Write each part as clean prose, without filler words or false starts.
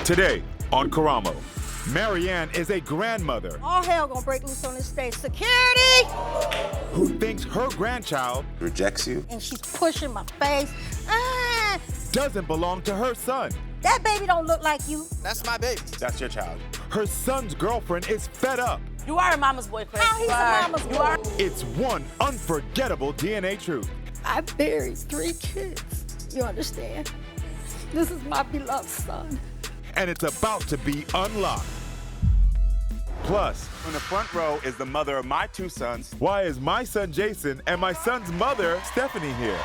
Today on Karamo, Maryann is a grandmother. All hell gonna break loose on this stage. Security! Who thinks her grandchild rejects you. And she's pushing my face. Doesn't belong to her son. That baby don't look like you. That's my baby. That's your child. Her son's girlfriend is fed up. You are a mama's boy, Chris. How he's a mama's boy? It's one unforgettable DNA truth. I buried 3 kids. You understand? This is my beloved son. And it's about to be unlocked. Plus, In the front row is the mother of my 2 sons. why is my son Jason and my son's mother Stephanie here?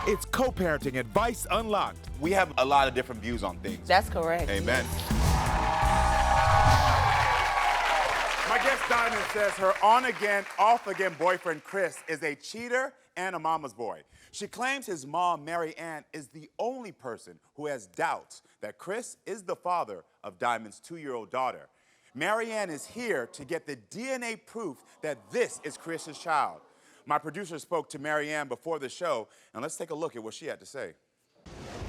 It's co-parenting advice unlocked. We have a lot of different views on things. That's correct. Amen. My guest Diamond says her on-again, off-again boyfriend, Chris, is a cheater and a mama's boy. She claims his mom, Maryann, is the only person who has doubts that Chris is the father of Diamond's 2-year-old daughter. Maryann is here to get the DNA proof that this is Chris's child. My producer spoke to Maryann before the show, and let's take a look at what she had to say.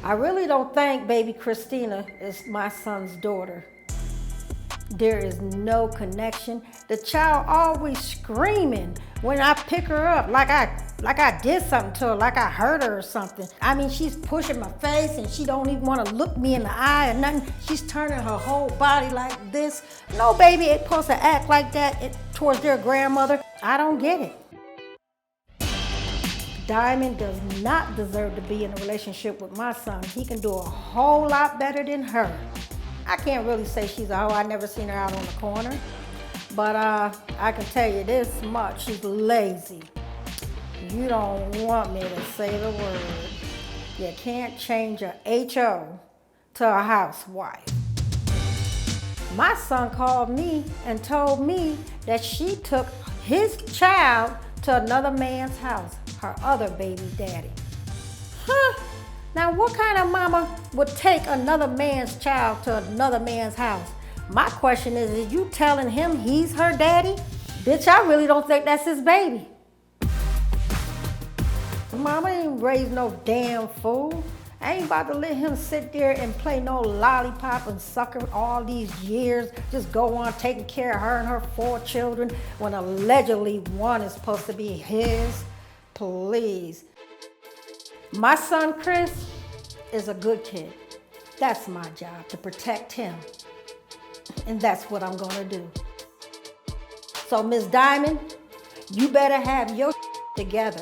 I really don't think baby Christina is my son's daughter. There is no connection. The child always screaming when I pick her up, like I did something to her, like I hurt her or something. I mean, she's pushing my face and she don't even want to look me in the eye or nothing. She's turning her whole body like this. No baby ain't supposed to act like that towards their grandmother. I don't get it. Diamond does not deserve to be in a relationship with my son. He can do a whole lot better than her. I can't really say she's a hoe. I never seen her out on the corner. But I can tell you this much, she's lazy. You don't want me to say the word. You can't change a HO to a housewife. My son called me and told me that she took his child to another man's house, her other baby daddy. Huh? Now what kind of mama would take another man's child to another man's house? My question is you telling him he's her daddy? Bitch, I really don't think that's his baby. Mama ain't raised no damn fool. I ain't about to let him sit there and play no lollipop and sucker all these years, just go on taking care of her and her 4 children when allegedly one is supposed to be his. Please. My son Chris is a good kid. That's my job, to protect him. And that's what I'm gonna do. So Miss Diamond, you better have your together.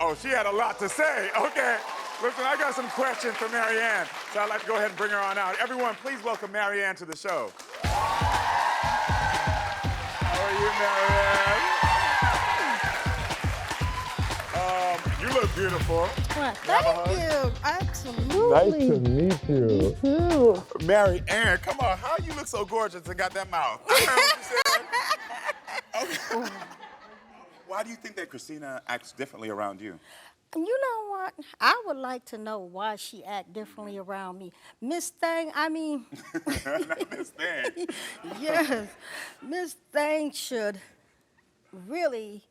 Oh, she had a lot to say. Okay. Listen, I got some questions for Maryann, so I'd like to go ahead and bring her on out. Everyone, please welcome Maryann to the show. How are you, Maryann? You look beautiful. Well, thank you. Absolutely. Nice to meet you. Too. Maryann, come on. How you look so gorgeous and got that mouth? I heard what you said. Okay. Why do you think that Christina acts differently around you? You know what? I would like to know why she act differently around me. Miss Thing, I mean... Not Miss Thing. Yes. Miss Thing should really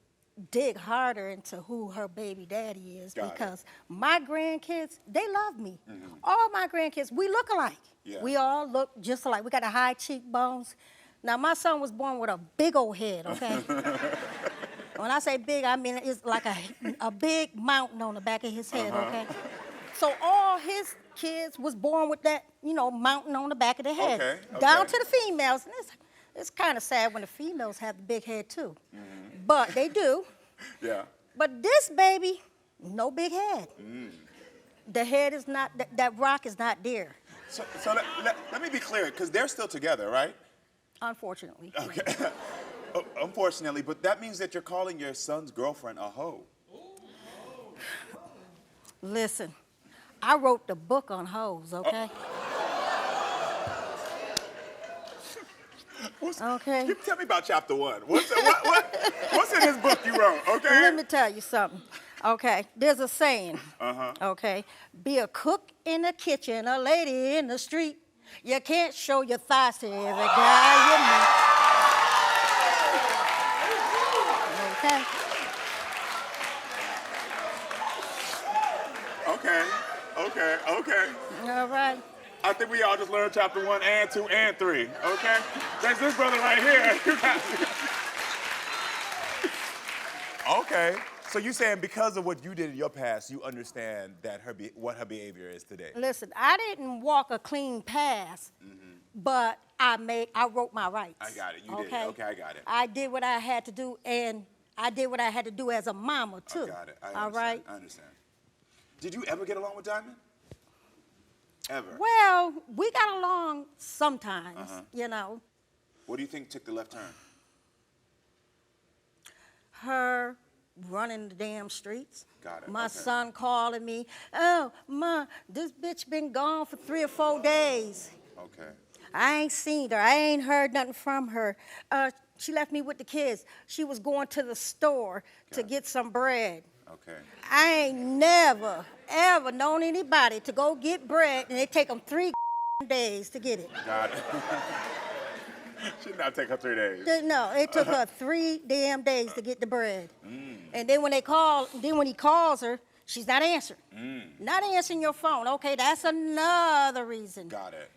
dig harder into who her baby daddy is. Got because my grandkids, they love me. All my grandkids, we look alike. Yeah. We all look just alike. We got the high cheekbones. Now, my son was born with a big old head, okay? When I say big, I mean it's like a big mountain on the back of his head, okay? So all his kids was born with that, you know, mountain on the back of their head. Okay, Down okay. to the females. And it's kind of sad when the females have the big head too. But they do. Yeah. But this baby, no big head. The head is not, that rock is not there, So let me be clear, because they're still together, right? unfortunately. Okay. Unfortunately, but that means that you're calling your son's girlfriend a hoe. Listen, I wrote the book on hoes, okay? Okay. Tell me about chapter 1. What's in this book you wrote, okay? Let me tell you something. Okay, there's a saying. Okay, be a cook in the kitchen, a lady in the street. You can't show your thighs to every guy you meet. Okay. Okay, okay. All right. I think we all just learned chapter 1 and 2 and 3, okay? That's this brother right here. You got Okay. So you saying because of what you did in your past, you understand that what her behavior is today? Listen, I didn't walk a clean path, but I wrote my rights. I got it. You did. Okay, I got it. I did what I had to do, and I did what I had to do as a mama, too. I got it. I All understand. right? I understand. Did you ever get along with Diamond? Ever? Well, we got along sometimes, you know. What do you think took the left turn? Her running the damn streets. Got it, My okay. son calling me, oh, Ma, this bitch been gone for 3 or 4 days. Okay. I ain't seen her. I ain't heard nothing from her. She left me with the kids. She was going to the store to get some bread. Okay. I ain't never, ever known anybody to go get bread and it take them 3 days to get it. Got it. Should not take her 3 days. No, it took her 3 damn days to get the bread. And then when he calls her, she's not answering. Not answering your phone. Okay, that's another reason. Got it.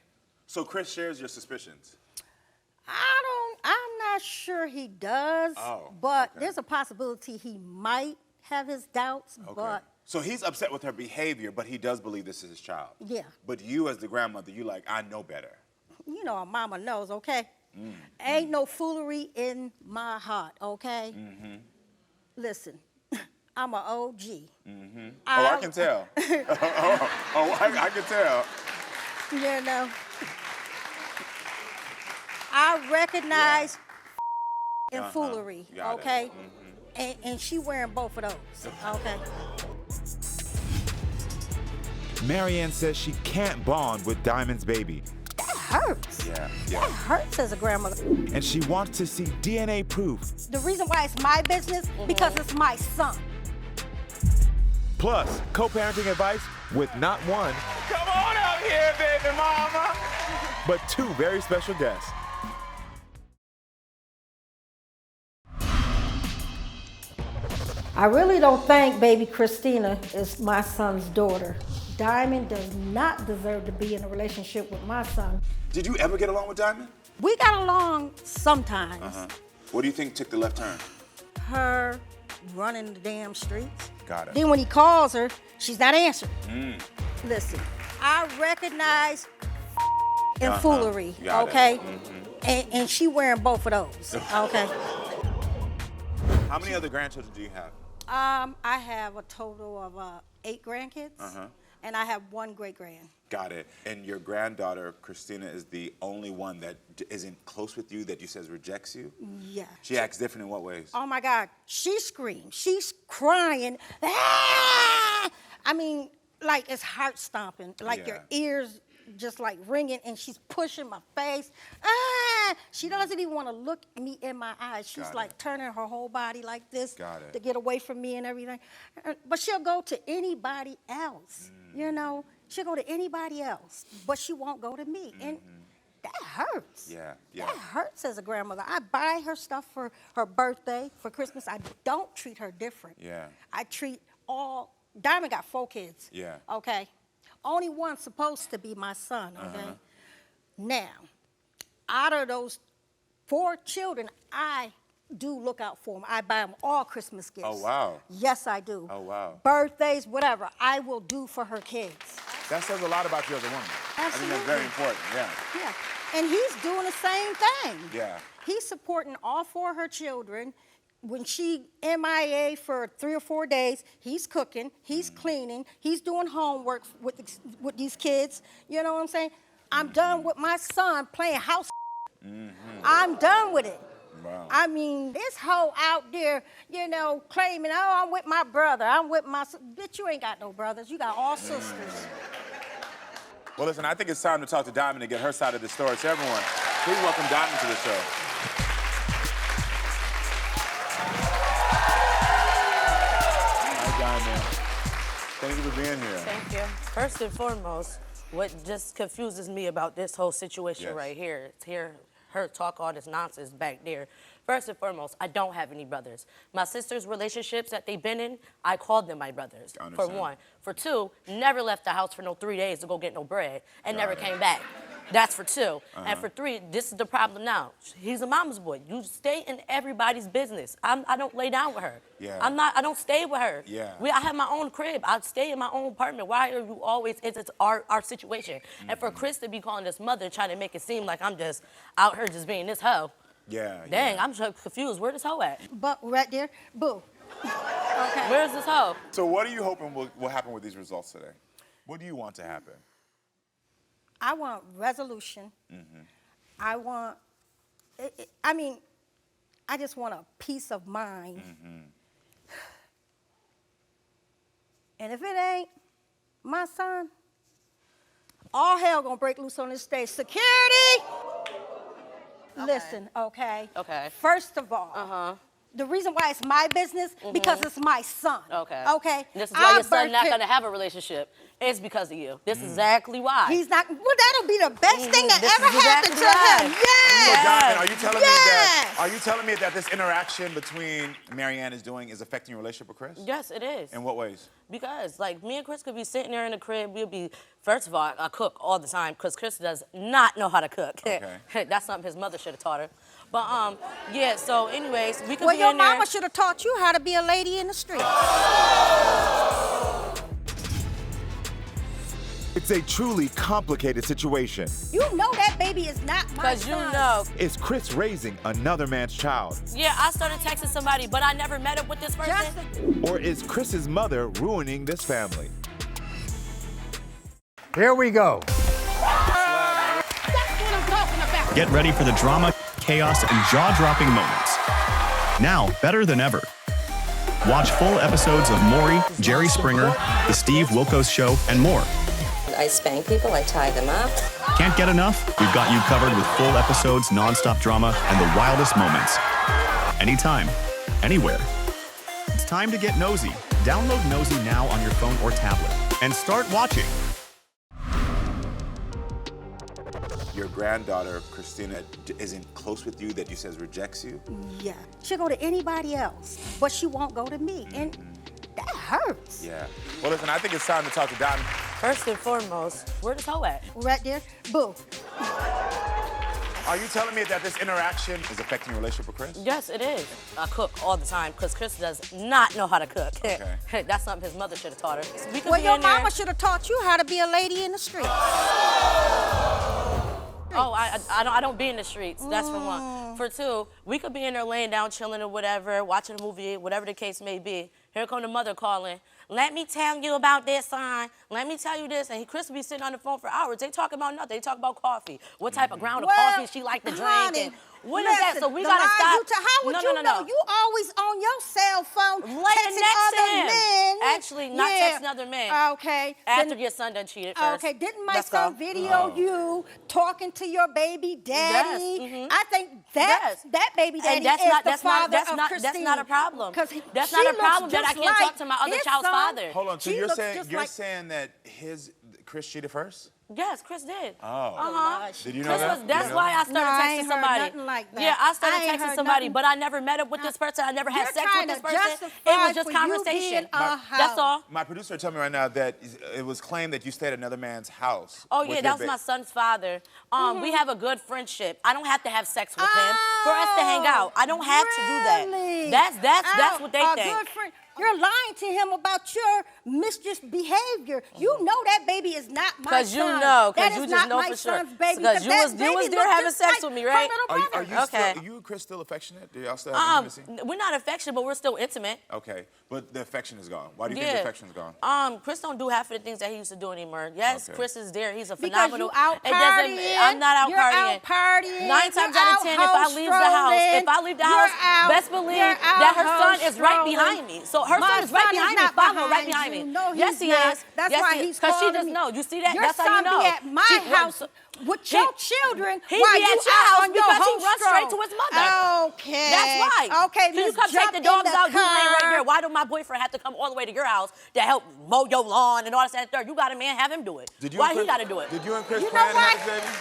So Chris shares your suspicions. I'm not sure he does, but there's a possibility he might have his doubts, but. So he's upset with her behavior, but he does believe this is his child. Yeah. But you as the grandmother, you like, I know better. You know, a mama knows, okay? Ain't no foolery in my heart, okay? Listen, I'm an OG. I can tell. I can tell. You know, I recognize and foolery, Got okay? And she wearing both of those, okay? Maryann says she can't bond with Diamond's baby, That hurts. Yeah. That hurts as a grandmother. and she wants to see DNA proof. The reason why it's my business, because it's my son. Plus, co-parenting advice with not one, Come on out here, baby mama. but 2 very special guests. I really don't think baby Christina is my son's daughter. Diamond does not deserve to be in a relationship with my son. Did you ever get along with Diamond? We got along sometimes. What do you think took the left turn? Her running the damn streets. Got it. Then when he calls her, she's not answering. Listen, I recognize and foolery, Got it. okay? And she wearing both of those, okay? How many other grandchildren do you have? I have a total of 8 grandkids, and I have 1 great-grand. Got it. And your granddaughter, Christina, is the only one that isn't close with you, that you says rejects you? Yeah. She acts different in what ways? Oh my God, she screams, she's crying. Ah! I mean, like it's heart stomping, like your ears just like ringing, and she's pushing my face. Ah! She doesn't even want to look me in my eyes. She's like turning her whole body like this to get away from me and everything. But she'll go to anybody else, you know? She'll go to anybody else, but she won't go to me. And that hurts. Yeah. That hurts as a grandmother. I buy her stuff for her birthday, for Christmas. I don't treat her different. Yeah. I treat Diamond got 4 kids. Yeah. Okay. Only one's supposed to be my son, okay? Now, out of those 4 children, I do look out for them. I buy them all Christmas gifts. Oh, wow. Yes, I do. Oh, wow. Birthdays, whatever, I will do for her kids. That says a lot about you as a woman. Absolutely. I think that's very important, yeah. Yeah, and he's doing the same thing. Yeah. He's supporting all 4 of her children. When she MIA for 3 or 4 days, he's cooking, he's cleaning, he's doing homework with these kids. You know what I'm saying? I'm done with my son playing house. I'm done with it. Wow. I mean, this hoe out there, you know, claiming, oh, I'm with my brother, I'm with my bitch, you ain't got no brothers, you got all sisters. Well, listen, I think it's time to talk to Diamond and get her side of the story. So everyone, please welcome Diamond to the show. Hi, Diamond. Thank you for being here. Thank you. First and foremost, what just confuses me about this whole situation right here is hear her talk all this nonsense back there. First and foremost, I don't have any brothers. My sister's relationships that they've been in, I called them my brothers, for one. For two, never left the house for no 3 days to go get no bread and never came back. That's for two. And for three, this is the problem now. He's a mama's boy. You stay in everybody's business. I don't lay down with her. Yeah. I don't stay with her. Yeah. I have my own crib. I stay in my own apartment. Why are you always, it's our situation. And for Chris to be calling this mother, trying to make it seem like I'm just out here just being this hoe. Yeah. Dang, I'm so confused. Where this hoe at? But right there, boo. Okay. Where's this hoe? So what are you hoping will happen with these results today? What do you want to happen? I want resolution. I want, I mean, I just want a peace of mind. And if it ain't my son, all hell gonna break loose on this stage. Security! Listen, okay? Okay. First of all, the reason why it's my business, because it's my son. Okay. Okay? This is why your son not gonna have a relationship. It's because of you. This is exactly why. He's not, well, that'll be the best thing that This ever is happened exactly to him. why. Yes! So, Diamond, are you telling me that? Yes! Are you telling me that this interaction between Maryann is doing is affecting your relationship with Chris? Yes, it is. In what ways? Because, like, me and Chris could be sitting there in the crib. We'll be, first of all, I cook all the time because Chris does not know how to cook. Okay. That's something his mother should have taught her. But, yeah, so anyways, we could Well, be your in there. mama should have taught you how to be a lady in the street. It's a truly complicated situation. You know that baby is not my Because you son. know. Is Chris raising another man's child? Yeah, I started texting somebody, but I never met up with this person. Or is Chris's mother ruining this family? Here we go. Get ready for the drama, chaos, and jaw-dropping moments. Now, better than ever. Watch full episodes of Maury, Jerry Springer, The Steve Wilkos Show, and more. I spank people, I tie them up. Can't get enough? We've got you covered with full episodes, non-stop drama, and the wildest moments. Anytime, anywhere. It's time to get nosy. Download Nosey now on your phone or tablet and start watching. Your granddaughter, Christina, isn't close with you that you says rejects you? Yeah. She'll go to anybody else, but she won't go to me. And that hurts. Yeah. Well, listen, I think it's time to talk to Diamond. First and foremost, where this hoe at? Right there, boo. Are you telling me that this interaction is affecting your relationship with Chris? Yes, it is. I cook all the time because Chris does not know how to cook. Okay. That's something his mother should have taught her. We could Well, be your in there. mama should have taught you how to be a lady in the street. Oh, I don't be in the streets. That's for one. For two, we could be in there laying down, chilling or whatever, watching a movie, whatever the case may be. Here come the mother calling. Let me tell you about this, son. Let me tell you this. And Chris will be sitting on the phone for hours. They talk about nothing. They talk about coffee. What type of ground of coffee she like to drink. Honey, And what is that? So we gotta stop. How would you know? You always on your cell phone Laying texting next to other him. men. Actually, not texting other men. Okay. After Then- your son done cheated first. Okay, didn't my Let's son go. video you talking to your baby daddy? Yes, I think that baby daddy And that's is not the that's father not of that's Christine. not a problem. 'Cause That's she not a looks problem that I just can't like talk to my other his child's son. father. Hold on, so She you're looks saying just you're like- saying that Chris cheated first? Yes, Chris did. Oh. Did you know Chris that? was, that's You know why I No, started I texting ain't heard somebody. nothing like that. Yeah, I started I ain't texting heard somebody, nothing. but I never met up with this person. I never had You're sex trying with this to person. justify It was just for you conversation. being a That's all. My producer told me right now that it was claimed that you stayed at another man's house. Oh with yeah, your that was my son's father. We have a good friendship. I don't have to have sex with him for us to hang out. I don't have to do Really? that. That's what they a think. Good friend. You're lying to him about your mischievous behavior. You know that baby is not my son. Because you know, That because you is just not know my for sure. son's baby. Because you that was baby there look having just sex like with me, her right? little Are you Okay. still, are you and Chris still affectionate? Do y'all still have intimacy? We're not affectionate, but we're still intimate. Okay, but the affection is gone. Why do you think the affection is gone? Chris don't do half of the things that he used to do anymore. Yes, Okay. Chris is there. He's a Because phenomenal. you out It doesn't. partying. I'm not out You're partying. out partying. 9 times You're out of out 10, if I leave the house, best believe You're that her out son is right strolling. behind me. So her My son is right son behind me, not following right behind behind me. you. No, Yes, he's he not. is. That's Yes, why he is. he's Because she calling just me. know. You see that? Your That's how you son know. be at my house with your children He while be you at your out house on your because he whole runs straight to stroll. his mother. Okay. That's why. Okay, Can you let's come take jump the in dogs out? You laying right car. there. Why do my boyfriend have to come all the way to your house to help mow your lawn and all that and third? You got a man, have him do it. Did you Why and he Chris- got to do it? Did you and Chris You plan know to have what? this baby?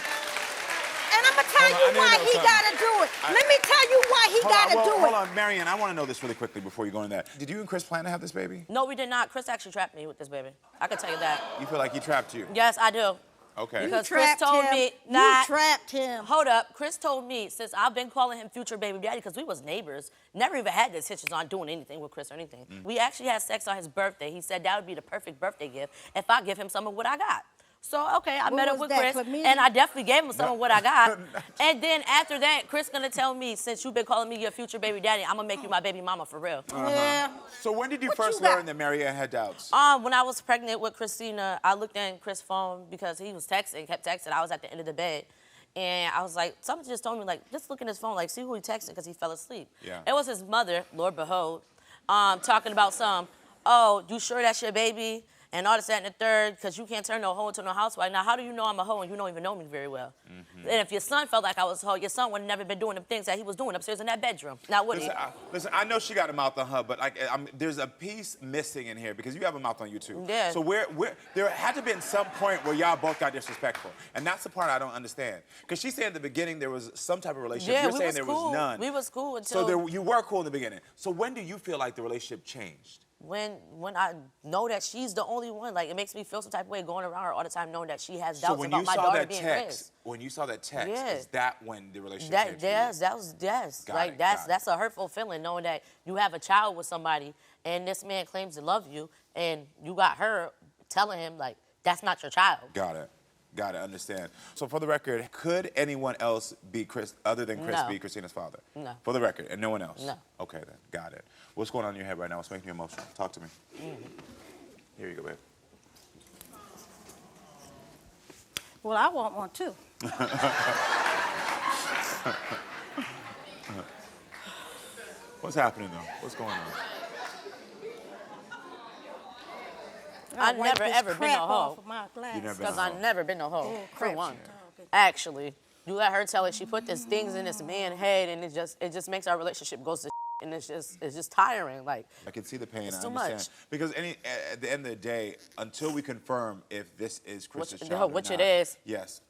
And and I'm gonna tell you why he gotta do it. Let me tell you why he gotta do it. Hold on, Maryann, I want to know this really quickly before you go into that. Did you and Chris plan to have this baby? No, we did not. Chris actually trapped me with this baby. I can tell you that. You feel like he trapped you? Yes, I do. Okay. Because Chris told me, you trapped him. Hold up. Chris told me, since I've been calling him future baby daddy, because we was neighbors, never even had intentions on doing anything with Chris or anything. We actually had sex on his birthday. He said that would be the perfect birthday gift if I give him some of what I got. So, okay, I met up with Chris, and I definitely gave him some of what I got. And then after that, Chris gonna tell me, since you've been calling me your future baby daddy, I'm gonna make you my baby mama for real. Yeah. So when did you first learn that Maryann had doubts? When I was pregnant with Christina, I looked in Chris' phone because he was texting, kept texting. I was at the end of the bed. And I was like, something just told me, like, just look at his phone, like, see who he texted, because he fell asleep. Yeah. It was his mother, Lord behold, talking about oh, you sure that's your baby? And all this, that, and the third, because you can't turn no hoe into no housewife. Now, how do you know I'm a hoe and you don't even know me very well? And if your son felt like I was a hoe, your son would have never been doing the things that he was doing upstairs in that bedroom. Now, would he? Listen, I know she got a mouth on her, but there's a piece missing in here because you have a mouth on you too. Yeah. So there had to be some point where y'all both got disrespectful, and that's the part I don't understand. Because she said in the beginning there was some type of relationship. Yeah, You're saying there was none. We was cool until. So you were cool in the beginning. So when do you feel like the relationship changed? When I know that she's the only one, like, it makes me feel some type of way going around her all the time knowing that she has doubts about my daughter being raised. When you saw that text, is that when the relationship changed? Yes. That's a hurtful feeling, knowing that you have a child with somebody and this man claims to love you and you got her telling him, like, that's not your child. Got it, understand. So for the record, could anyone else be Chris, other than Chris, be Christina's father? No. For the record, and no one else? No. Okay then, got it. What's going on in your head right now? What's making you emotional? Talk to me. Here you go, babe. Well, I want one too. What's happening though? What's going on? I've never ever been a hoe. Because I've never been a hoe. For one. Actually, you let her tell it. She put these things in this man's head, and it just makes our relationship goes to and it's just tiring. Like, I can see the pain. It's I too understand. much. Because at the end of the day, until we confirm if this is Chris's child which or it not, is. Yes.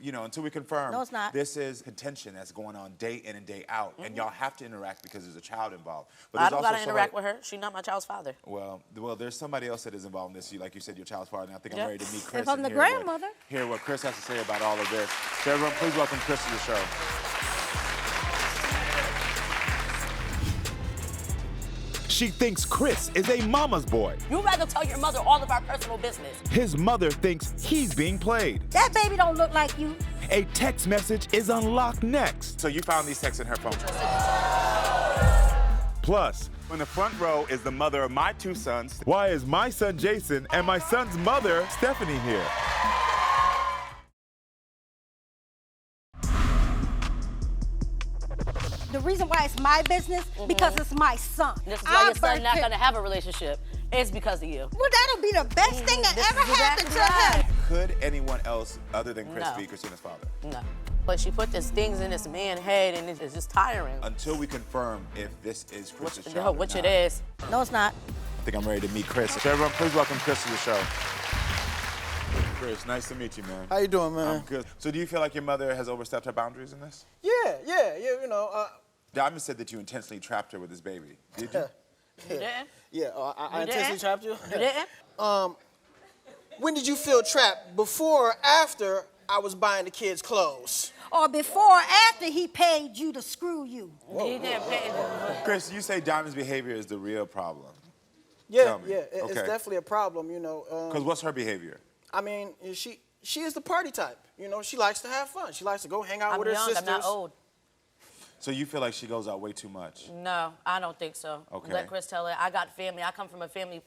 Until we confirm, no, it's not. This is contention that's going on day in and day out, and y'all have to interact because there's a child involved. But I don't gotta interact with her. She's not my child's father. Well, there's somebody else that is involved in this. Like you said, your child's father. And I think I'm ready to meet Chris. If I'm the grandmother. Hear what Chris has to say about all of this. So everyone, please welcome Chris to the show. She thinks Chris is a mama's boy. You'd rather tell your mother all of our personal business. His mother thinks he's being played. That baby don't look like you. A text message is unlocked next. So you found these texts in her phone. Plus, In the front row is the mother of my two sons. why is my son Jason and my son's mother Stephanie here? The reason why it's my business, because it's my son. This is why your son not gonna have a relationship. It's because of you. Well, that'll be the best thing that ever happened to him. Could anyone else other than Chris No. be Christina's father? No. But she put these things in this man's head, and it's just tiring. Until we confirm if this is Chris's child or Which not. it is. No, it's not. I think I'm ready to meet Chris. So everyone, please welcome Chris to the show. Chris, nice to meet you, man. How you doing, man? I'm good. So do you feel like your mother has overstepped her boundaries in this? Yeah, you know. Diamond said that you intentionally trapped her with this baby. Did you? You didn't? Yeah, I You intentionally didn't? trapped you. You didn't? When did you feel trapped? Before or after I was buying the kids clothes? Or before or after he paid you to screw you. He didn't pay. Chris, you say Diamond's behavior is the real problem. Yeah, Tell me. it's Okay. definitely a problem, you know. Because what's her behavior? I mean, she is the party type. You know, she likes to have fun. She likes to go hang out I'm with her young, sisters. I'm not old. So you feel like she goes out way too much? No, I don't think so. Okay. Let Chris tell it. I got family. I come from a family.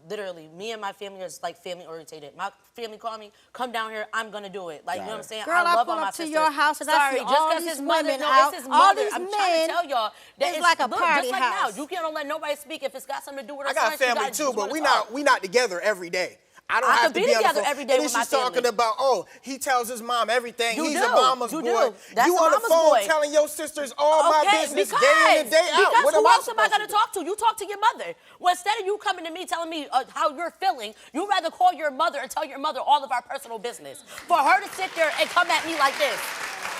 Literally, me and my family is like family orientated. My family call me, come down here, I'm gonna do it. Like, you know what I'm saying? Girl, I love pull all my up to sisters. your house and I Sorry, see just all 'cause these his mother, women no, out, it's his all mother. these I'm trying men. to tell y'all that It's like a look, party just like house. now, you can't let nobody speak if it's got something to do with her I got son, she family gotta too, just but wanna we talk. not together every day. I don't I have could to be be on the together phone. every day And with then my she's talking family. about, oh, he tells his mom everything. You He's do. a mama's You boy. do. That's You a on the mama's phone boy. telling your sisters all my business day in and day out. Because What who am I else am I supposed gonna to do? talk to? You talk to your mother. Well, instead of you coming to me telling me how you're feeling, you'd rather call your mother and tell your mother all of our personal business. For her to sit there and come at me like this.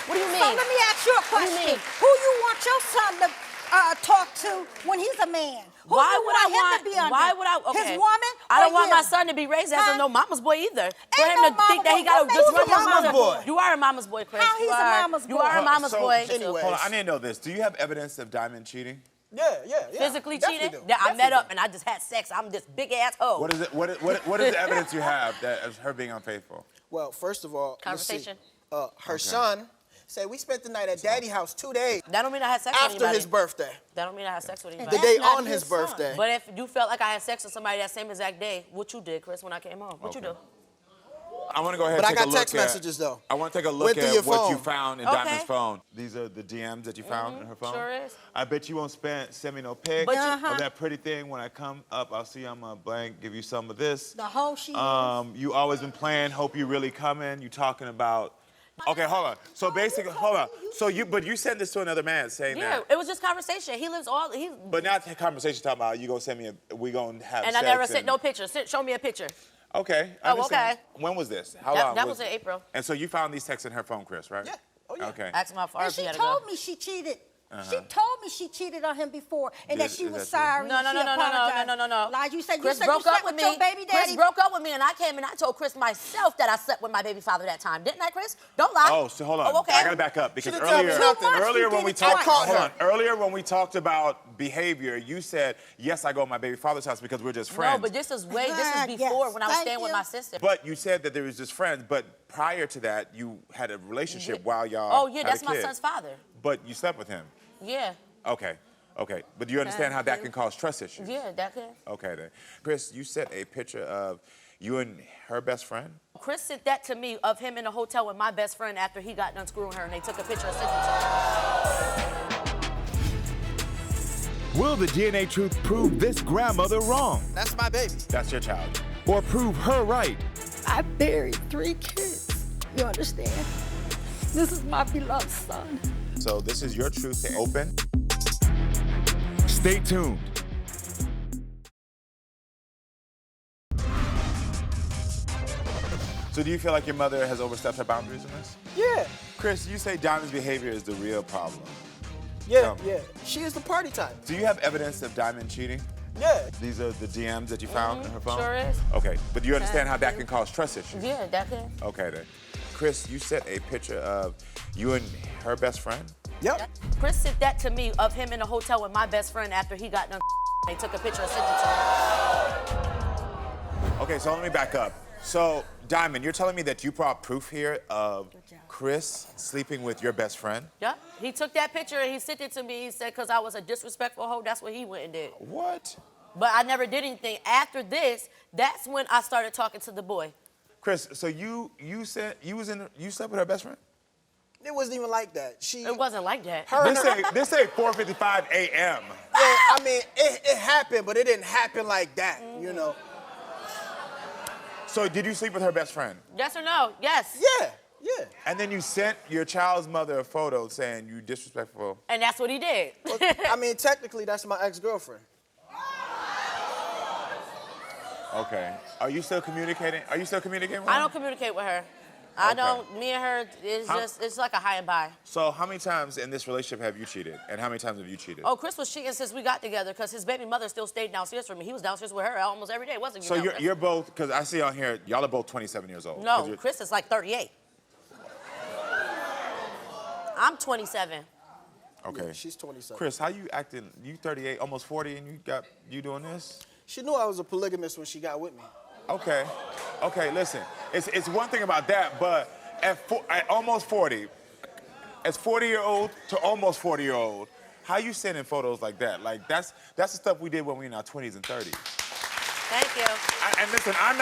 What do you mean? So let me ask you a What do you question. mean? Who you want your son to talk to when he's a man? Who Why you would want I him want? to be under? Why would I? Okay. His woman? I don't or want you? my son to be raised as a no mama's boy either. For him no to think that he got to mama just boy. run Who's a his mama's mother. boy? You are a mama's boy, Chris. How he's You a are. mama's You boy? are a mama's So, boy. anyway. Hold on, I didn't know this. Do you have evidence of Diamond cheating? Yeah. Physically Definitely cheating? do. That I met Definitely up and I just had sex. I'm this big ass hoe. What is it? What is the evidence you have that of her being unfaithful? Well, first of all, Conversation. let's see. Her son said we spent the night at Daddy's house 2 days That don't mean I had sex with after anybody. his birthday. That don't mean I had sex with The anybody. day not on his his son. birthday. But if you felt like I had sex with somebody that same exact day, what you did, Chris, when I came home? What you do? I want to go ahead But I and take got a look text at, messages, though. I want to take a look Went through at your what you phone. found in Okay. Diamond's phone. These are the DMs that you found in her phone? Sure is. I bet you won't send me no pic But of that pretty thing. When I come up, I'll see I'm a blank, give you some of this. The hoe she is. You always been playing, hope you really coming. You talking about, okay, hold on. So basically, hold on. So you sent this to another man saying Yeah, that. it was just conversation. He lives all, But not the conversation talking about you gonna send me we gonna have and sex. I never sent no picture. Show me a picture. Okay. I Oh, understand. okay. When was this? How long? That was in April. And so you found these texts in her phone, Chris, right? Yeah. Oh, yeah. Okay. Ask him how far and he she had to told go. me she cheated. She told me she cheated on him before and that Is she that was true? sorry. No. Like you said, Chris you broke slept up with with me. your baby Chris daddy. broke up with me, and I came and I told Chris myself that I slept with my baby father that time, didn't I, Chris? Don't lie. Oh, so hold on. Oh, okay. I gotta back up because She didn't tell me earlier, nothing. earlier when we She did it talked, twice. hold on. Earlier when we talked about behavior, you said yes, I go to my baby father's house because we're just friends. No, but this is before Yes, when I was thank staying with you. my sister. But you said that there was just friends. But prior to that, you had a relationship while y'all. Oh yeah, had that's a my kid. son's father. But you slept with him. Yeah, Okay. Okay. But do you understand how that can cause trust issues? yeah, that could. Okay then. Chris, you sent a picture of you and her best friend. Chris sent that to me of him in a hotel with my best friend after he got done screwing her, and they took a picture and sent it to me. Will the DNA truth prove this grandmother wrong? That's my baby. That's your child. Or prove her right? I buried 3 kids. You understand? This is my beloved son. So this is your truth to open. Stay tuned. So do you feel like your mother has overstepped her boundaries in this? Yeah. Chris, you say Diamond's behavior is the real problem. Yeah, Tell me. yeah. She is the party type. Do you have evidence of Diamond cheating? Yeah. These are the DMs that you found in her phone? Sure is. Okay, but do you understand how that can cause trust issues? Yeah, that could. Okay then. Chris, you sent a picture of you and her best friend? Yep. Chris sent that to me of him in a hotel with my best friend after he got done. They took a picture and sent it to me. Okay, so let me back up. So, Diamond, you're telling me that you brought proof here of Chris sleeping with your best friend? Yeah, he took that picture and he sent it to me. He said, because I was a disrespectful hoe, that's what he went and did. What? But I never did anything. After this, that's when I started talking to the boy. Chris, so you slept with her best friend? It wasn't even like that. It wasn't like that. This say 4:55 a.m. Yeah, I mean, it happened, but it didn't happen like that, you know. So did you sleep with her best friend? Yes or no? Yes. Yeah, yeah. And then you sent your child's mother a photo saying you disrespectful. And that's what he did. Well, I mean, technically, that's my ex-girlfriend. Okay. Are you still communicating? Are you still communicating with her? I don't communicate with her. I don't. Me and her, it's like a high and by. So how many times in this relationship have you cheated? And how many times have you cheated? Oh, Chris was cheating since we got together because his baby mother still stayed downstairs from me. He was downstairs with her almost every day, wasn't you? So you're both, because I see on here, y'all are both 27 years old. No, Chris is like 38. I'm 27. Okay. Yeah, she's 27. Chris, how you acting? You 38, almost 40, and you doing this? She knew I was a polygamist when she got with me. Okay. Okay, listen. It's one thing about that, but at almost 40, as 40-year-old to almost 40-year-old, how you sending photos like that? Like that's the stuff we did when we were in our 20s and 30s. Thank you. And listen, I'm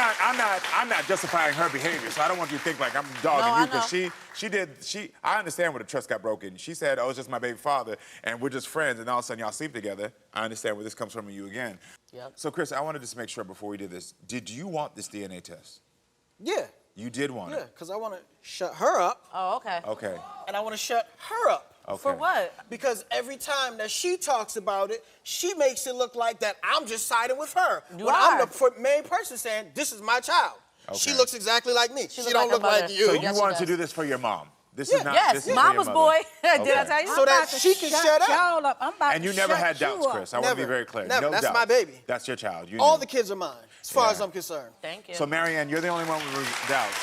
not justifying her behavior, so I don't want you to think like I'm dogging you because I understand where the trust got broken. She said, "Oh, it's just my baby father, and we're just friends," and all of a sudden y'all sleep together. I understand where this comes from in you again. Yep. So, Chris, I wanted to just make sure before we did this, did you want this DNA test? Yeah. You did want Yeah, it? because I want to shut her up. Oh, okay. Okay. And I want to shut her up. Okay. For what? Because every time that she talks about it, she makes it look like that I'm just siding with her. You when are. I'm the main person saying, this is my child. Okay. She looks exactly like me. She looks don't like look her like mother. you. So Yes, you she wanted to does. do this for your mom? This is not. Yes, this is mama's for your boy. mother. Did I tell you? So that she can shut up. Y'all up. I'm about And you to never shut had doubts, you up. Chris. I want to be Never. very clear. Never. No That's doubts. my baby. That's your child. You All knew. the kids are mine, as far Yeah. as I'm concerned. Thank you. So, Maryann, you're the only one with doubts.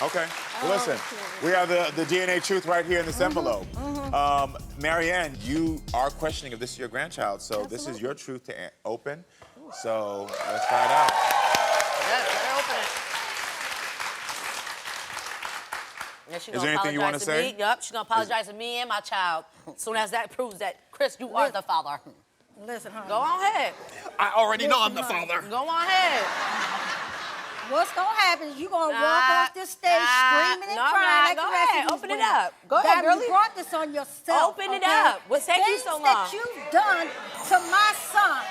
Okay. Well, listen, we have the DNA truth right here in this envelope. Maryann, you are questioning if this is your grandchild, so this is your truth to open. So let's find out. Yes, better open it. And she Is there anything you want to say? Me. Yup, she's gonna apologize to me and my child. As soon as that proves that, Chris, you are the father. Listen, honey. Go on ahead. I already know I'm the father. Go on ahead. What's gonna happen is you gonna walk off this stage screaming and crying like Go the rest ahead, of these open it women. up. Go ahead, girlie. You brought this on yourself. Open it okay? up. What's taking you so long? Things that you've done to my son.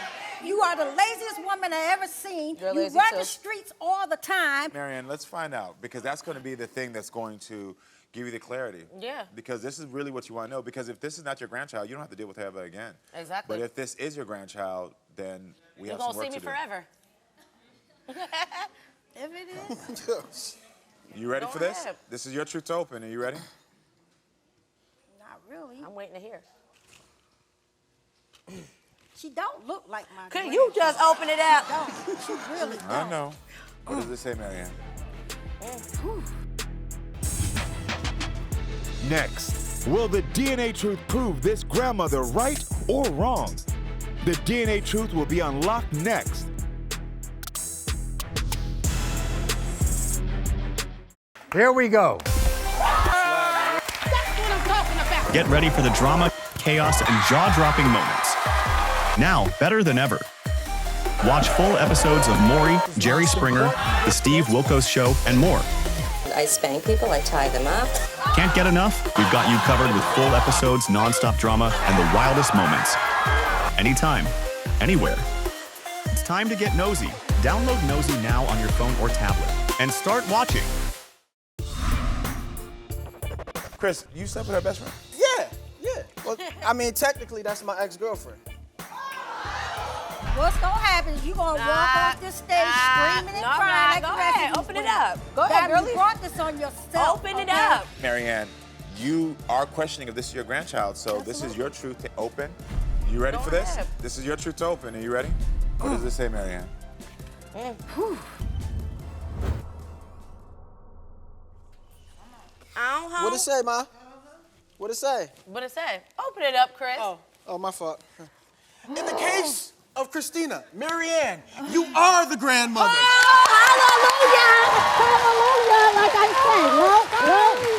You are the laziest woman I ever seen. You're you lazy run too. the streets all the time. Maryann, let's find out, because that's going to be the thing that's going to give you the clarity. Yeah. Because this is really what you want to know. Because if this is not your grandchild, you don't have to deal with her ever again. Exactly. But if this is your grandchild, then we You're have some gonna work see to me do. forever. If it is. You ready Go for this? ahead. This is your truth to open. Are you ready? Not really. I'm waiting to hear. She don't look like my Could you just open it up? don't. She really don't. I know. What does it say, Maryann? Next, will the DNA truth prove this grandmother right or wrong? The DNA truth will be unlocked next. Here we go. Get ready for the drama, chaos, and jaw-dropping moments. Now, better than ever. Watch full episodes of Maury, Jerry Springer, The Steve Wilkos Show, and more. I spank people, I tie them up. Can't get enough? We've got you covered with full episodes, non-stop drama, and the wildest moments. Anytime, anywhere. It's time to get nosy. Download Nosy now on your phone or tablet and start watching. Chris, you slept with her best friend? Yeah. Well, I mean, technically, that's my ex-girlfriend. What's gonna happen is you gonna walk off this stage screaming and crying like Go the rest ahead, of these open it women. up. Go ahead, You girlie. brought this on yourself. Open it okay? up. Maryann, you are questioning if this is your grandchild, so this is your truth to open. You ready Go for this? ahead. This is your truth to open. Are you ready? What does it say, Maryann? What it say, Ma? What it say? What it say? Open it up, Chris. Oh, my fault. In the case of Christina, Maryann, you are the grandmother. Hallelujah! Hallelujah! Like I said,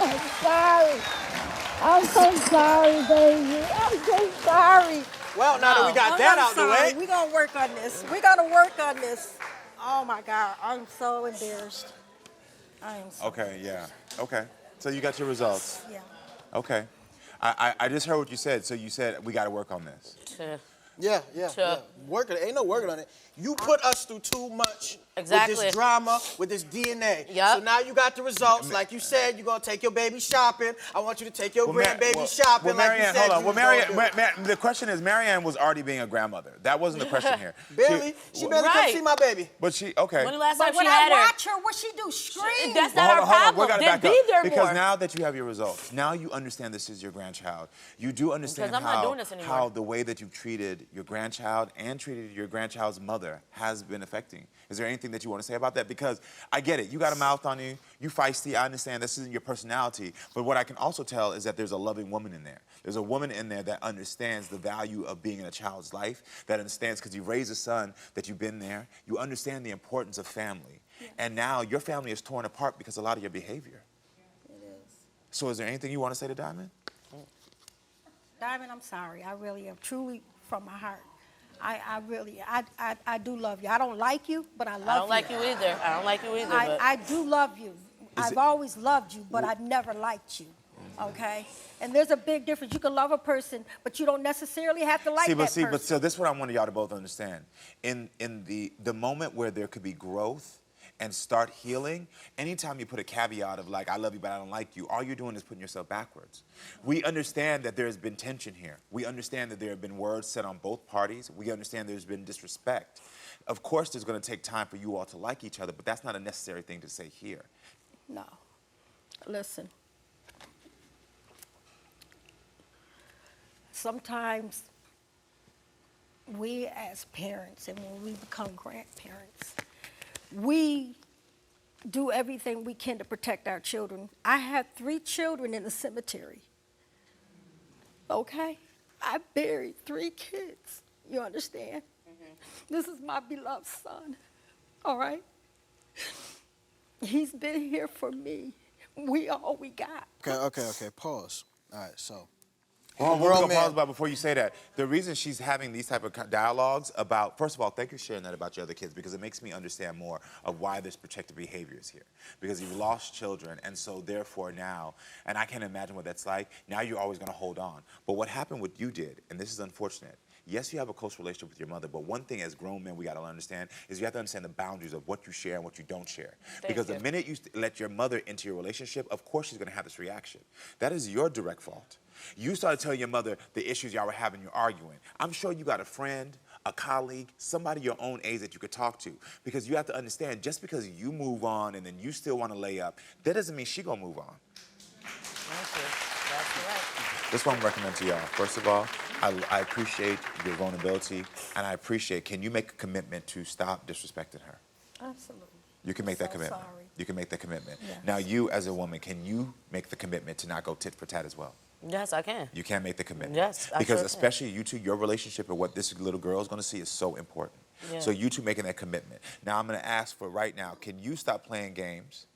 I'm sorry. I'm so sorry, baby. I'm so sorry. Well, now that we got that out the way. We're gonna work on this. We're gonna work on this. Oh my God, I'm so embarrassed. I am so Okay, yeah. Okay. So you got your results. yeah. Okay. I just heard what you said. So you said we got to work on this. Yeah. Working, ain't no working on it. You put us through too much Exactly. with this drama, with this DNA. Yup. So now you got the results. Like you said, you're gonna take your baby shopping. I want you to take your grandbaby Well, shopping. Like you Maryann, said. hold on. you Well, was gonna do. Maryann, the question is, Maryann was already being a grandmother. That wasn't the question here. Barely. She better come Right. see my baby. But she, okay. When the last time But she when had I her? watch her, what she do? Scream. That's Well, not our hold on. We problem. gotta Then back be up. there Because more. now that you have your results, now you understand this is your grandchild. You do understand Because I'm not doing this anymore. how the way that you've treated your grandchild and treated your grandchild's mother has been affecting. Is there anything that you want to say about that? Because I get it. You got a mouth on you. You feisty. I understand this isn't your personality. But what I can also tell is that there's a loving woman in there. There's a woman in there that understands the value of being in a child's life, that understands because you raised a son, that you've been there. You understand the importance of family. And now your family is torn apart because of a lot of your behavior. It is. So is there anything you want to say to Diamond? Diamond, I'm sorry. I really am. Truly, from my heart. I do love you. I don't like you, but I love you. I don't like you either. I don't like you either. but I do love you. I've always loved you, but I've never liked you. Okay? And there's a big difference. You can love a person, but you don't necessarily have to like that person. But so this is what I wanted y'all to both understand. In the moment where there could be growth and start healing, anytime you put a caveat of like, I love you, but I don't like you, all you're doing is putting yourself backwards. We understand that there's been tension here. We understand that there have been words said on both parties. We understand there's been disrespect. Of course, there's going to take time for you all to like each other, but that's not a necessary thing to say here. No. Listen. Sometimes we as parents, and when we become grandparents, we do everything we can to protect our children. I have 3 children in the cemetery. Okay? I buried 3 kids. You understand? This is my beloved son. All right? He's been here for me. We all we got. Okay. Pause. All right, so. Well, we're going to pause about before you say that. The reason she's having these type of dialogues about, first of all, thank you for sharing that about your other kids, because it makes me understand more of why there's protective behaviors here. Because you've lost children, and so therefore now, and I can't imagine what that's like, now you're always going to hold on. But what happened, what you did, and this is unfortunate, yes, you have a close relationship with your mother, but one thing as grown men we got to understand is you have to understand the boundaries of what you share and what you don't share. Because the minute you let your mother into your relationship, of course she's going to have this reaction. That is your direct fault. You started telling your mother the issues y'all were having, you're arguing. I'm sure you got a friend, a colleague, somebody your own age that you could talk to. Because you have to understand, just because you move on and then you still want to lay up, that doesn't mean she gonna move on. That's correct. This is what I'm recommending to y'all. First of all, I appreciate your vulnerability, and I appreciate, can you make a commitment to stop disrespecting her? Absolutely. You can make that commitment. Sorry. You can make that commitment. Yes. Now, you as a woman, can you make the commitment to not go tit for tat as well? Yes, I can. You can make the commitment. Yes, I because sure especially you two, your relationship and what this little girl is going to see is so important. Yeah. So you two making that commitment. Now I'm going to ask for right now, can you stop playing games?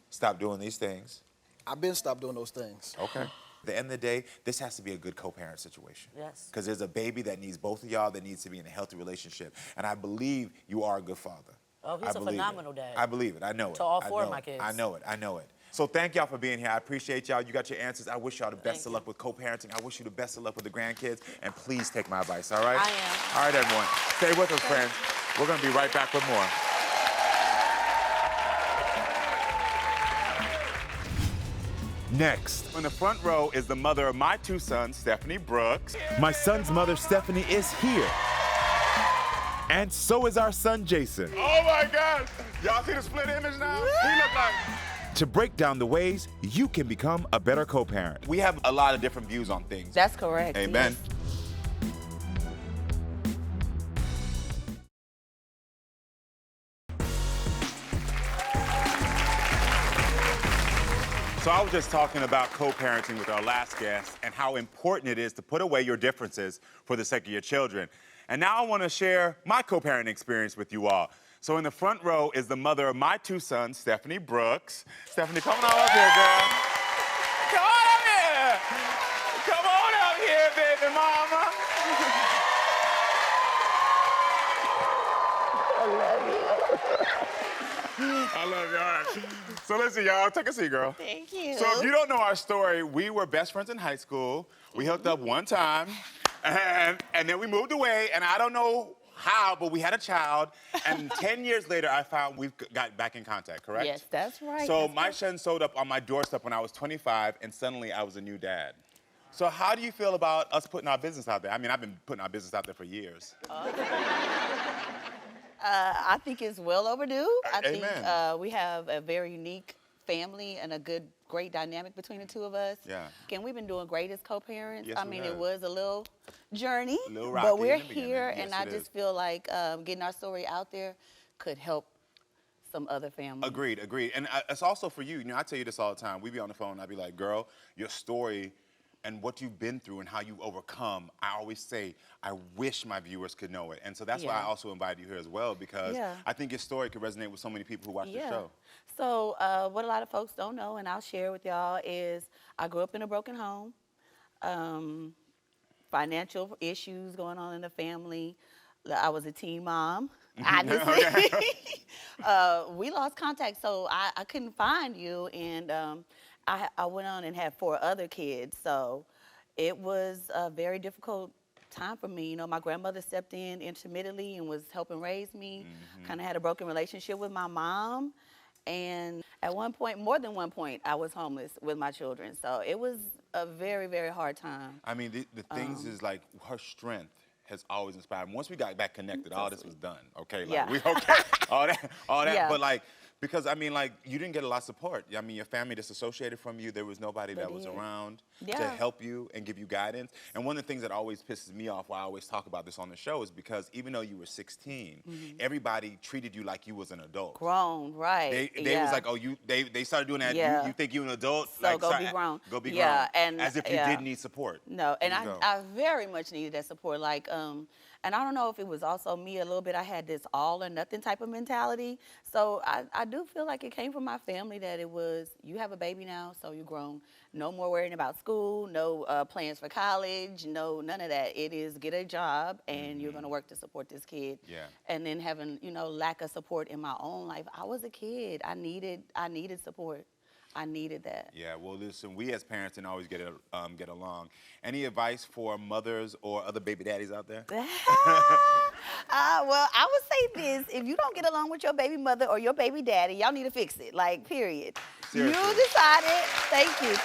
Stop doing these things? I've been stopped doing those things. Okay. At the end of the day, this has to be a good co-parent situation. Yes. Because there's a baby that needs both of y'all, that needs to be in a healthy relationship. And I believe you are a good father. Oh, he's a phenomenal dad. I believe it. I know it. To all 4 of my kids. I know it. I know it. So thank y'all for being here. I appreciate y'all. You got your answers. I wish y'all the best of luck with co-parenting. I wish you the best of luck with the grandkids. And please take my advice, all right? I am. All right, everyone. Stay with us, friends. We're going to be right back with more. Next. In the front row is the mother of my 2 sons, Stephanie Brooks. My son's mother, Stephanie, is here. And so is our son, Jason. Oh my God! Y'all see the split image now? He look like... To break down the ways you can become a better co-parent. We have a lot of different views on things. That's correct. Amen. So I was just talking about co-parenting with our last guest and how important it is to put away your differences for the sake of your children. And now I want to share my co-parenting experience with you all. So in the front row is the mother of my 2 sons, Stephanie Brooks. Stephanie, come on up here, girl. Come on up here. Come on up here, baby mama. I love you. All right. So listen, y'all, take a seat, girl. Thank you. So if you don't know our story, we were best friends in high school. We hooked up one time, and then we moved away, and I don't know how, but we had a child, and 10 years later, I found we got back in contact, correct? Yes, that's right. So my son showed up on my doorstep when I was 25, and suddenly I was a new dad. So how do you feel about us putting our business out there? I mean, I've been putting our business out there for years. I think it's well overdue. I Amen. think we have a very unique family and a great dynamic between the 2 of us. Yeah. And we've been doing great as co-parents. Yes, I we mean, have. it was a little journey, A little rocky but we're in the beginning. here, Yes, and I it just is. feel like getting our story out there could help some other families. Agreed, agreed. And it's also for you. You know, I tell you this all the time. We be on the phone, and I be like, girl, your story and what you've been through and how you've overcome, I always say, I wish my viewers could know it. And so that's why I also invited you here as well, because I think your story could resonate with so many people who watch the show. So what a lot of folks don't know, and I'll share with y'all, is I grew up in a broken home, financial issues going on in the family. I was a teen mom, obviously. We lost contact, so I couldn't find you, and I went on and had 4 other kids, so it was very difficult time for me. You know, my grandmother stepped in intermittently and was helping raise me. Kind of had a broken relationship with my mom. And at one point, more than one point, I was homeless with my children. So it was a very, very hard time. I mean, the things is like her strength has always inspired me. Once we got back connected, all this was done. Okay, like Yeah. we okay, all that. Yeah. But like, because I mean, like, you didn't get a lot of support. I mean, your family disassociated from you. There was nobody that was around to Yeah. help you and give you guidance. And one of the things that always pisses me off, why I always talk about this on the show, is because even though you were 16, everybody treated you like you was an adult. Grown, right. They was like, oh, they started doing that. Yeah. You think you're an adult? So like, go be grown. Go be Yeah, grown. and as if you didn't need support. No, and There you go. I very much needed that support. Like, and I don't know if it was also me a little bit. I had this all or nothing type of mentality. So I do feel like it came from my family that it was, you have a baby now, so you're grown. No more worrying about school, no plans for college, no, none of that. It is get a job and you're gonna work to support this kid. Yeah. And then having, you know, lack of support in my own life. I was a kid. I needed support. I needed that. Yeah, well, listen, we as parents didn't always get along. Any advice for mothers or other baby daddies out there? Well, I would say this. If you don't get along with your baby mother or your baby daddy, y'all need to fix it, like, period. Seriously. You decided. Thank you.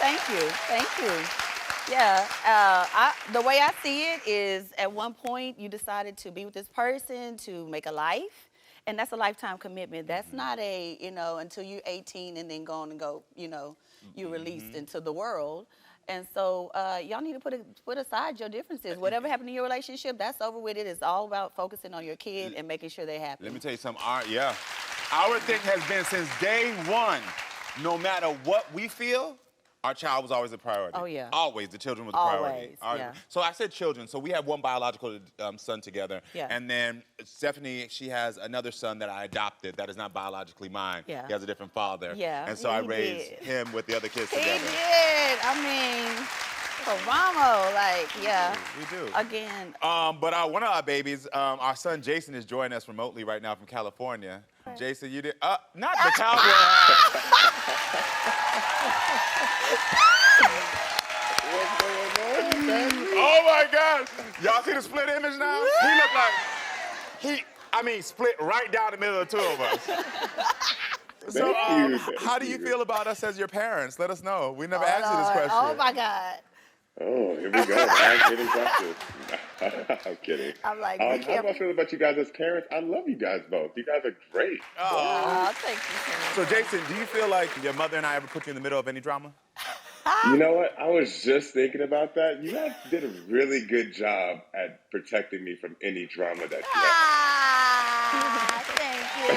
Yeah, the way I see it is at one point you decided to be with this person to make a life. And that's a lifetime commitment. That's not a, you know, until you're 18 and then go on and go, you know, you're released into the world. And so y'all need to put aside your differences. Whatever happened in your relationship, that's over with it. It's all about focusing on your kid and making sure they're happy. Let me tell you something. Our thing has been since day one, no matter what we feel, our child was always a priority. Oh, yeah. Always, the children was a priority. Always, yeah. So I said children. So we have one biological son together. Yeah. And then Stephanie, she has another son that I adopted that is not biologically mine. Yeah. He has a different father. Yeah. And so Yeah, I he raised did. him with the other kids He together. did. I mean, Karamo, like, yeah. We do. Again. But one of our babies, our son Jason is joining us remotely right now from California. Jason, you did, not the cowboy hat. What's going on, family? Oh my God! Y'all see the split image now? He looked like, split right down the middle of the two of us. So, how do you feel about us as your parents? Let us know. We never asked you this question. Oh my God. Oh, here we go. I'm getting questions. I'm kidding. I'm like, how do I feel about you guys as parents? I love you guys both. You guys are great. Oh, thank you. So, Jason, do you feel like your mother and I ever put you in the middle of any drama? You know what? I was just thinking about that. You guys did a really good job at protecting me from any drama that you had. Thank you.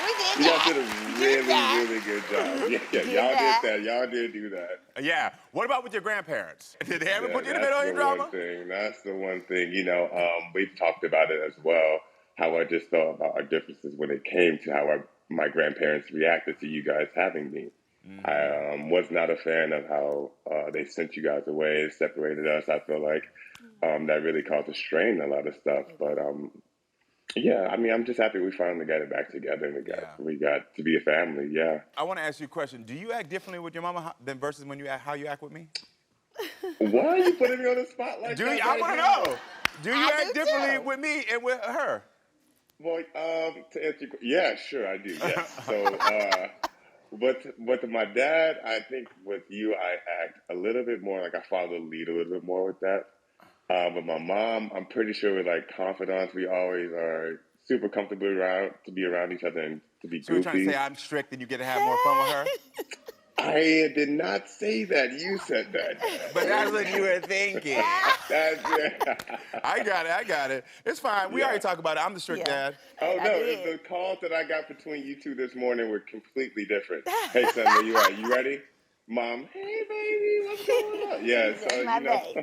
We did You guys that. did a really good job. Yeah, y'all did that. Y'all did do that. Yeah. What about with your grandparents? Did they ever put you in the That's middle of any drama? That's the one thing. You know, we've talked about it as well, how I just thought about our differences when it came to how my grandparents reacted to you guys having me. I was not a fan of how they sent you guys away, separated us. I feel like that really caused a strain in a lot of stuff. But yeah, I mean, I'm just happy we finally got it back together and we got to be a family. Yeah. I want to ask you a question. Do you act differently with your mama than versus when how you act with me? Why are you putting me on the spot like Do that? you, I want to know. Do you act differently with me and with her? Well, to answer your yeah, sure, I do. Yes. So. But with my dad, I think with you, I act a little bit more like I follow the lead a little bit more with that. But my mom, I'm pretty sure we're like confidants. We always are super comfortable to be around each other and to be So goofy. you're trying to say I'm strict and you get to have more fun with her? I did not say that. You said that. But that's what you were thinking. That's it. I got it. It's fine. We already talked about it. I'm the strict dad. Oh, no. The calls that I got between you two this morning were completely different. Hey, son, where you at? You ready? Mom, hey, baby, what's going on? Yeah, so, you know.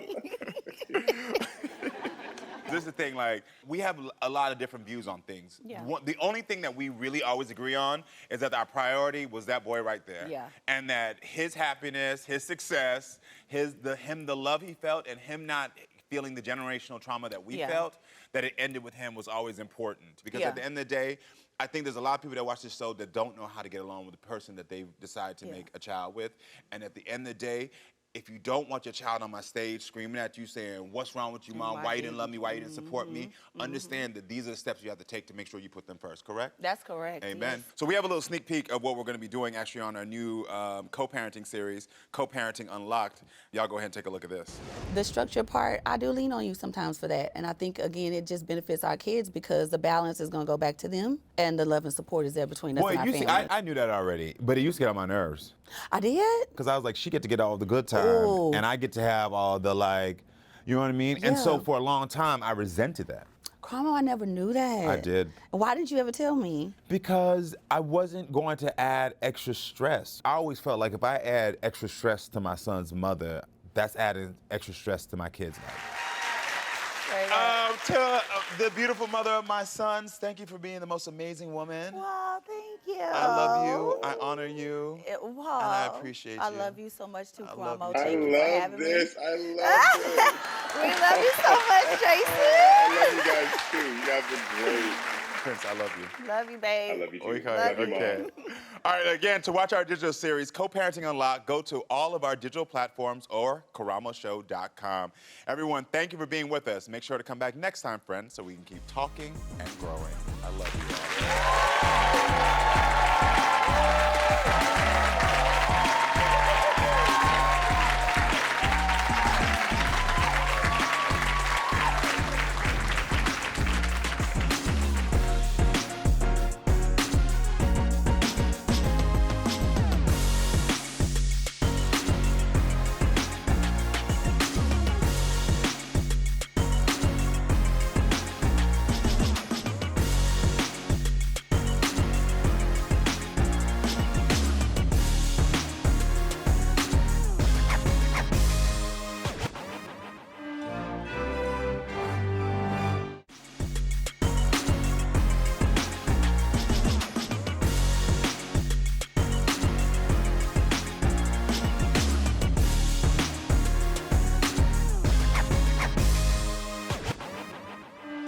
This is the thing, like, we have a lot of different views on things. Yeah. The only thing that we really always agree on is that our priority was that boy right there. Yeah. And that his happiness, his success, the love he felt, and him not feeling the generational trauma that we felt, that it ended with him was always important. Because at the end of the day, I think there's a lot of people that watch this show that don't know how to get along with the person that they've decided to make a child with. And at the end of the day, if you don't want your child on my stage screaming at you saying, what's wrong with you, Mom? Why you didn't love me? Why you didn't support me? Understand that these are the steps you have to take to make sure you put them first, correct? That's correct. Amen. Yes. So we have a little sneak peek of what we're going to be doing actually on our new co-parenting series, Co-Parenting Unlocked. Y'all go ahead and take a look at this. The structure part, I do lean on you sometimes for that. And I think, again, it just benefits our kids because the balance is going to go back to them and the love and support is there between us and our family. I knew that already, but it used to get on my nerves. I did? Because I was like, she get to get all the good time, Ooh. and I get to have all the, like, you know what I mean? Yeah. And so for a long time, I resented that. Karamo, I never knew that. I did. Why didn't you ever tell me? Because I wasn't going to add extra stress. I always felt like if I add extra stress to my son's mother, that's adding extra stress to my kid's life. To the beautiful mother of my sons, thank you for being the most amazing woman. Wow, thank you. I love you. I honor you. Wow. And I appreciate you. I love you so much too, Karamo. you. Thank you for having me. I love this. We love you so much, Jason. I love you guys too. You guys are great. Prince, I love you. Love you, babe. I love you too. Okay. All right, again, to watch our digital series, Co-Parenting Unlocked, go to all of our digital platforms or karamoshow.com. Everyone, thank you for being with us. Make sure to come back next time, friends, so we can keep talking and growing. I love you all.